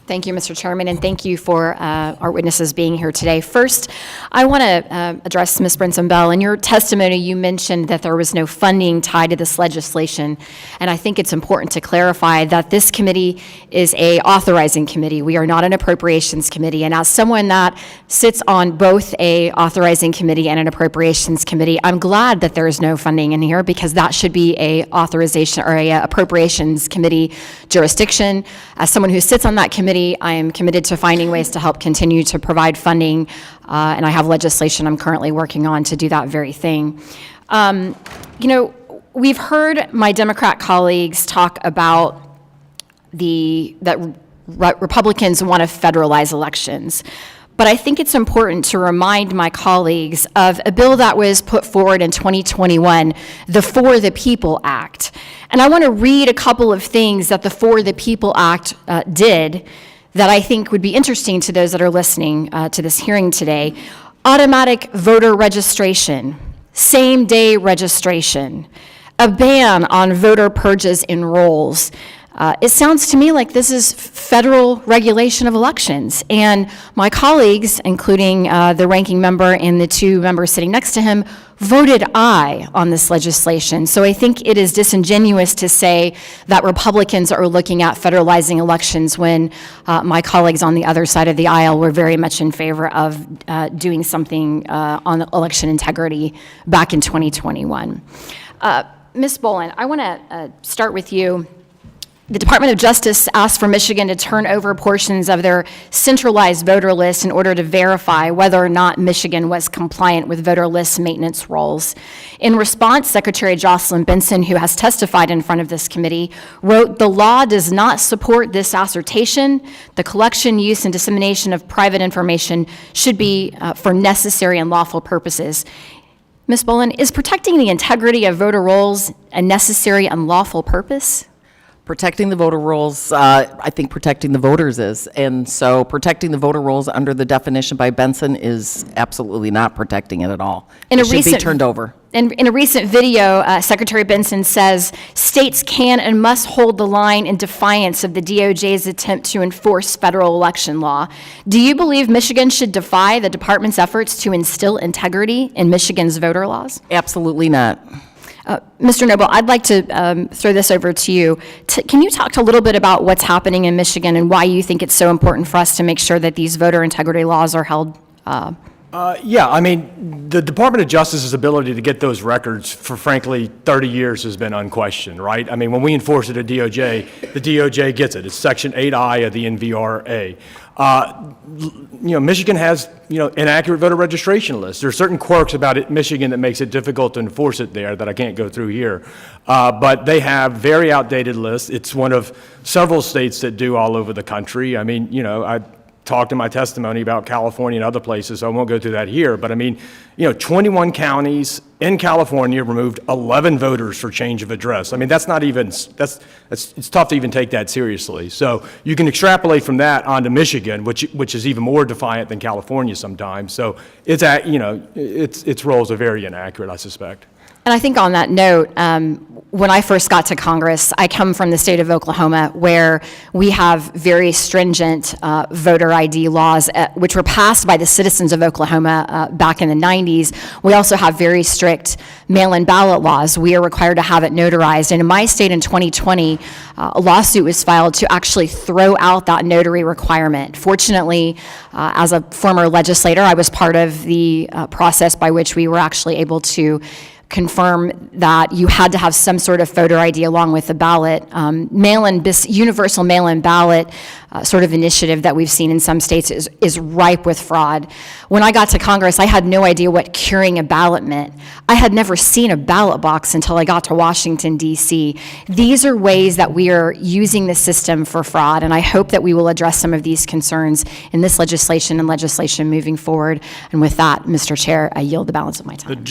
Thank you, Mr. Chairman, and thank you for our witnesses being here today. First, I want to address Ms. Brinson-Bell. In your testimony, you mentioned that there was no funding tied to this legislation, and I think it's important to clarify that this committee is a authorizing committee. We are not an appropriations committee, and as someone that sits on both a authorizing committee and an appropriations committee, I'm glad that there is no funding in here because that should be a authorization or a appropriations committee jurisdiction. As someone who sits on that committee, I am committed to finding ways to help continue to provide funding, and I have legislation I'm currently working on to do that very thing. We've heard my Democrat colleagues talk about that Republicans want to federalize elections. But I think it's important to remind my colleagues of a bill that was put forward in 2021, the For the People Act. And I want to read a couple of things that the For the People Act did that I think would be interesting to those that are listening to this hearing today. Automatic voter registration, same-day registration, a ban on voter purges in rolls. It sounds to me like this is federal regulation of elections. And my colleagues, including the ranking member and the two members sitting next to him, voted aye on this legislation. So I think it is disingenuous to say that Republicans are looking at federalizing elections when my colleagues on the other side of the aisle were very much in favor of doing something on election integrity back in 2021. Ms. Boland, I want to start with you. The Department of Justice asked for Michigan to turn over portions of their centralized voter list in order to verify whether or not Michigan was compliant with voter list maintenance rules. In response, Secretary Jocelyn Benson, who has testified in front of this committee, wrote, "The law does not support this assertion. The collection, use, and dissemination of private information should be for necessary and lawful purposes." Ms. Boland, is protecting the integrity of voter rolls a necessary and lawful purpose? Protecting the voter rolls, I think protecting the voters is. And so protecting the voter rolls under the definition by Benson is absolutely not protecting it at all. It should be turned over. In a recent video, Secretary Benson says, states can and must hold the line in defiance of the DOJ's attempt to enforce federal election law. Do you believe Michigan should defy the department's efforts to instill integrity in Michigan's voter laws? Absolutely not. Mr. Noble, I'd like to throw this over to you. Can you talk a little bit about what's happening in Michigan and why you think it's so important for us to make sure that these voter integrity laws are held? Yeah, I mean, the Department of Justice's ability to get those records for, frankly, 30 years has been unquestioned, right? I mean, when we enforce it at DOJ, the DOJ gets it. It's Section 8I of the NVRA. Michigan has, inaccurate voter registration lists. There are certain quirks about it, Michigan, that makes it difficult to enforce it there that I can't go through here. But they have very outdated lists. It's one of several states that do all over the country. I mean, I talked in my testimony about California and other places, so I won't go through that here. But I mean, 21 counties in California removed 11 voters for change of address. I mean, that's not even, it's tough to even take that seriously. So you can extrapolate from that onto Michigan, which is even more defiant than California sometimes. So it's its roles are very inaccurate, I suspect. And I think on that note, when I first got to Congress, I come from the state of Oklahoma, where we have very stringent voter ID laws, which were passed by the citizens of Oklahoma back in the 90s. We also have very strict mail-in ballot laws. We are required to have it notarized. And in my state in 2020, a lawsuit was filed to actually throw out that notary requirement. Fortunately, as a former legislator, I was part of the process by which we were actually able to confirm that you had to have some sort of voter ID along with the ballot. Universal mail-in ballot sort of initiative that we've seen in some states is ripe with fraud. When I got to Congress, I had no idea what curing a ballot meant. I had never seen a ballot box until I got to Washington, D.C. These are ways that we are using the system for fraud, and I hope that we will address some of these concerns in this legislation and legislation moving forward. And with that, Mr. Chair, I yield the balance of my time.